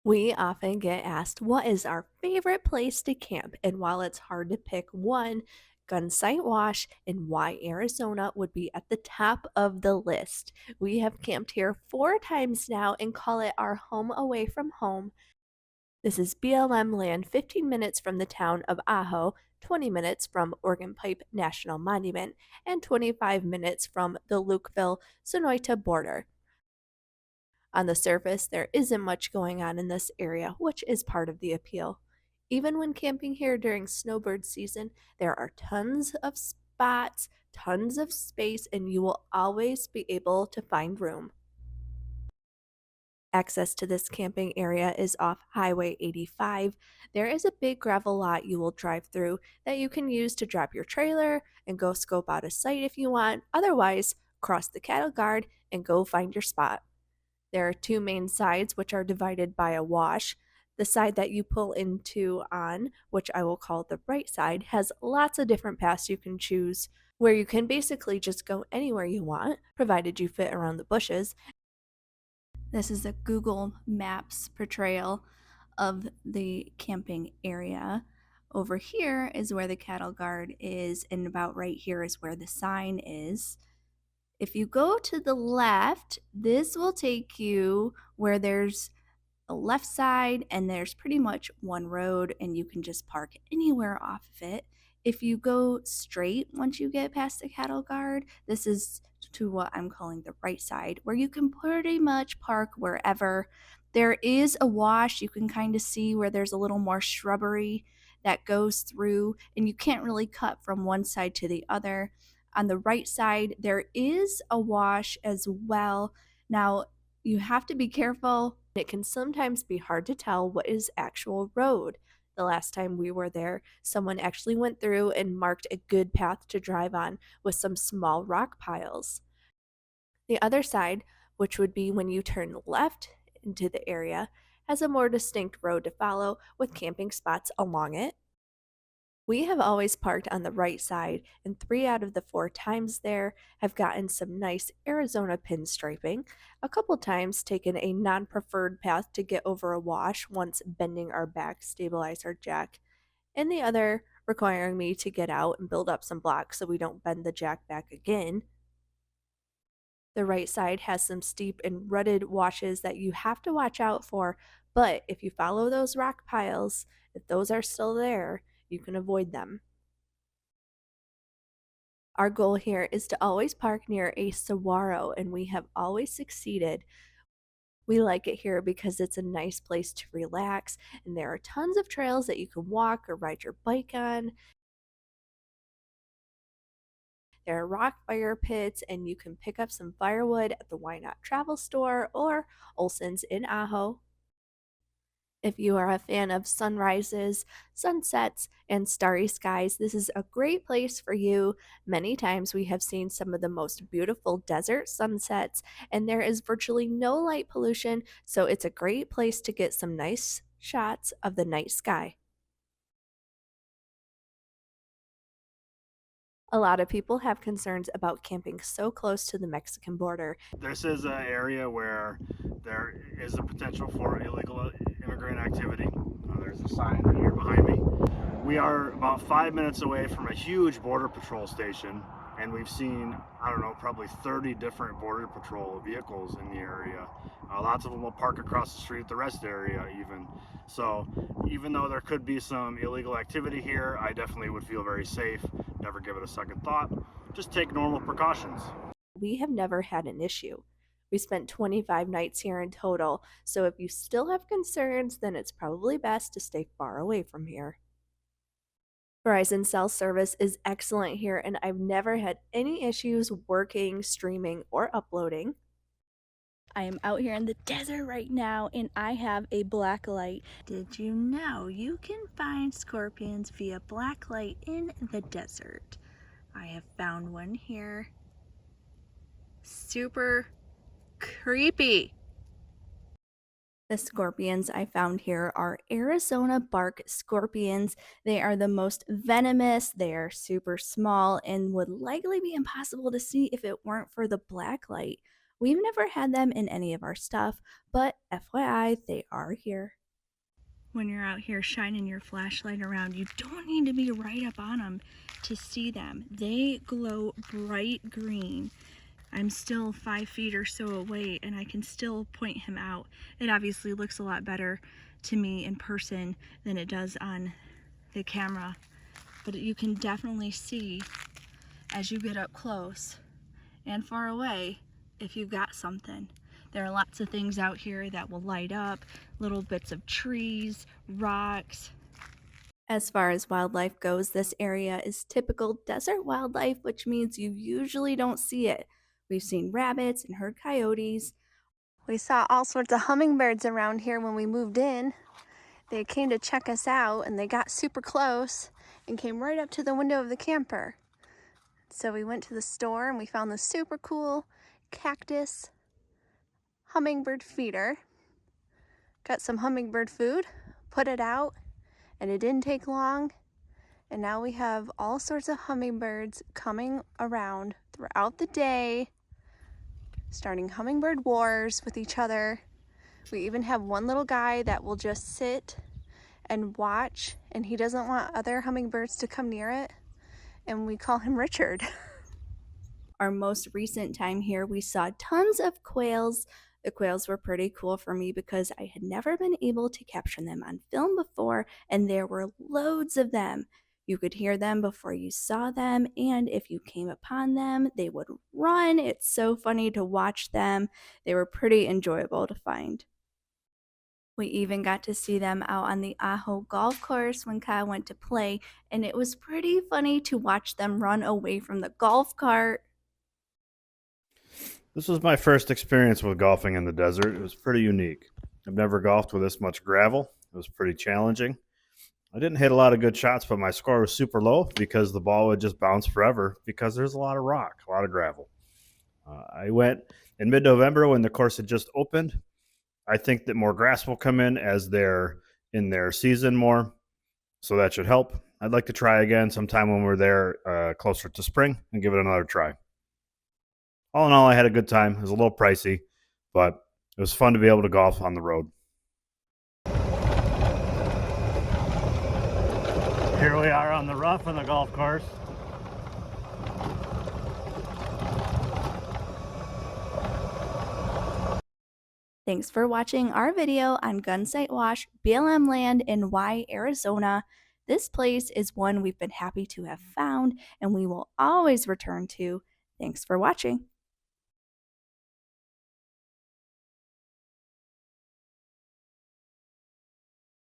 We often get asked what is our favorite place to camp, and while it's hard to pick one, Gunsight Wash in Y, Arizona would be at the top of the list. We have camped here 4 times now and call it our home away from home. This is BLM land 15 minutes from the town of Ajo, 20 minutes from Organ Pipe National Monument, and 25 minutes from the Lukeville Sonoyta border. On the surface, there isn't much going on in this area, which is part of the appeal. Even when camping here during snowbird season, there are tons of spots, tons of space, and you will always be able to find room. Access to this camping area is off Highway 85. There is a big gravel lot you will drive through that you can use to drop your trailer and go scope out a site if you want. Otherwise, cross the cattle guard and go find your spot. There are two main sides, which are divided by a wash. The side that you pull into on, which I will call the right side, has lots of different paths you can choose, where you can basically just go anywhere you want, provided you fit around the bushes. This is a Google Maps portrayal of the camping area. Over here is where the cattle guard is, and about right here is where the sign is. If you go to the left, this will take you where there's a left side and there's pretty much one road and you can just park anywhere off of it. If you go straight once you get past the cattle guard, this is to what I'm calling the right side, where you can pretty much park wherever. There is a wash, you can kind of see where there's a little more shrubbery that goes through, and you can't really cut from one side to the other. On the right side, there is a wash as well. Now, you have to be careful. It can sometimes be hard to tell what is actual road. The last time we were there, someone actually went through and marked a good path to drive on with some small rock piles. The other side, which would be when you turn left into the area, has a more distinct road to follow with camping spots along it. We have always parked on the right side, and 3 out of the 4 times there have gotten some nice Arizona pinstriping, a couple times taken a non preferred path to get over a wash once bending our back stabilize our jack, and the other requiring me to get out and build up some blocks so we don't bend the jack back again. The right side has some steep and rutted washes that you have to watch out for, but if you follow those rock piles, if those are still there, you can avoid them. Our goal here is to always park near a saguaro, and we have always succeeded. We like it here because it's a nice place to relax, and there are tons of trails that you can walk or ride your bike on. There are rock fire pits, and you can pick up some firewood at the Why Not Travel store or Olson's in Ajo. If you are a fan of sunrises, sunsets, and starry skies, this is a great place for you. Many times we have seen some of the most beautiful desert sunsets, and there is virtually no light pollution, so it's a great place to get some nice shots of the night sky. A lot of people have concerns about camping so close to the Mexican border. This is an area where there is a potential for illegal immigrant activity. There's a sign right here behind me. We are about 5 minutes away from a huge border patrol station, and we've seen, I don't know, probably 30 different border patrol vehicles in the area. Lots of them will park across the street, the rest area even. So even though there could be some illegal activity here, I definitely would feel very safe, never give it a second thought. Just take normal precautions. We have never had an issue. We spent 25 nights here in total, so if you still have concerns, then it's probably best to stay far away from here. Verizon cell service is excellent here, and I've never had any issues working, streaming, or uploading. I am out here in the desert right now, and I have a black light. Did you know you can find scorpions via black light in the desert? I have found one here. Super creepy. The scorpions I found here are Arizona bark scorpions. They are the most venomous, they are super small, and would likely be impossible to see if it weren't for the black light. We've never had them in any of our stuff, but FYI, they are here. When you're out here shining your flashlight around, you don't need to be right up on them to see them. They glow bright green. I'm still 5 feet or so away and I can still point him out. It obviously looks a lot better to me in person than it does on the camera, but you can definitely see as you get up close and far away if you've got something. There are lots of things out here that will light up, little bits of trees, rocks. As far as wildlife goes, this area is typical desert wildlife, which means you usually don't see it. We've seen rabbits and heard coyotes. We saw all sorts of hummingbirds around here when we moved in. They came to check us out and they got super close and came right up to the window of the camper. So we went to the store and we found this super cool cactus hummingbird feeder. Got some hummingbird food, put it out, and it didn't take long. And now we have all sorts of hummingbirds coming around throughout the day, starting hummingbird wars with each other. We even have one little guy that will just sit and watch, and he doesn't want other hummingbirds to come near it, and we call him Richard. Our most recent time here, we saw tons of quails. The quails were pretty cool for me because I had never been able to capture them on film before, and there were loads of them. You could hear them before you saw them, and if you came upon them, they would run. It's so funny to watch them. They were pretty enjoyable to find. We even got to see them out on the Ajo golf course when Kyle went to play, and it was pretty funny to watch them run away from the golf cart. This was my first experience with golfing in the desert. It was pretty unique. I've never golfed with this much gravel. It was pretty challenging. I didn't hit a lot of good shots, but my score was super low because the ball would just bounce forever because there's a lot of rock, a lot of gravel. I went in mid November when the course had just opened. I think that more grass will come in as they're in their season more, so that should help. I'd like to try again sometime when we're there closer to spring and give it another try. All in all, I had a good time. It was a little pricey, but it was fun to be able to golf on the road. Here we are on the rough on the golf course. Thanks for watching our video on Gunsight Wash BLM land in Y, Arizona. This place is one we've been happy to have found and we will always return to. Thanks for watching.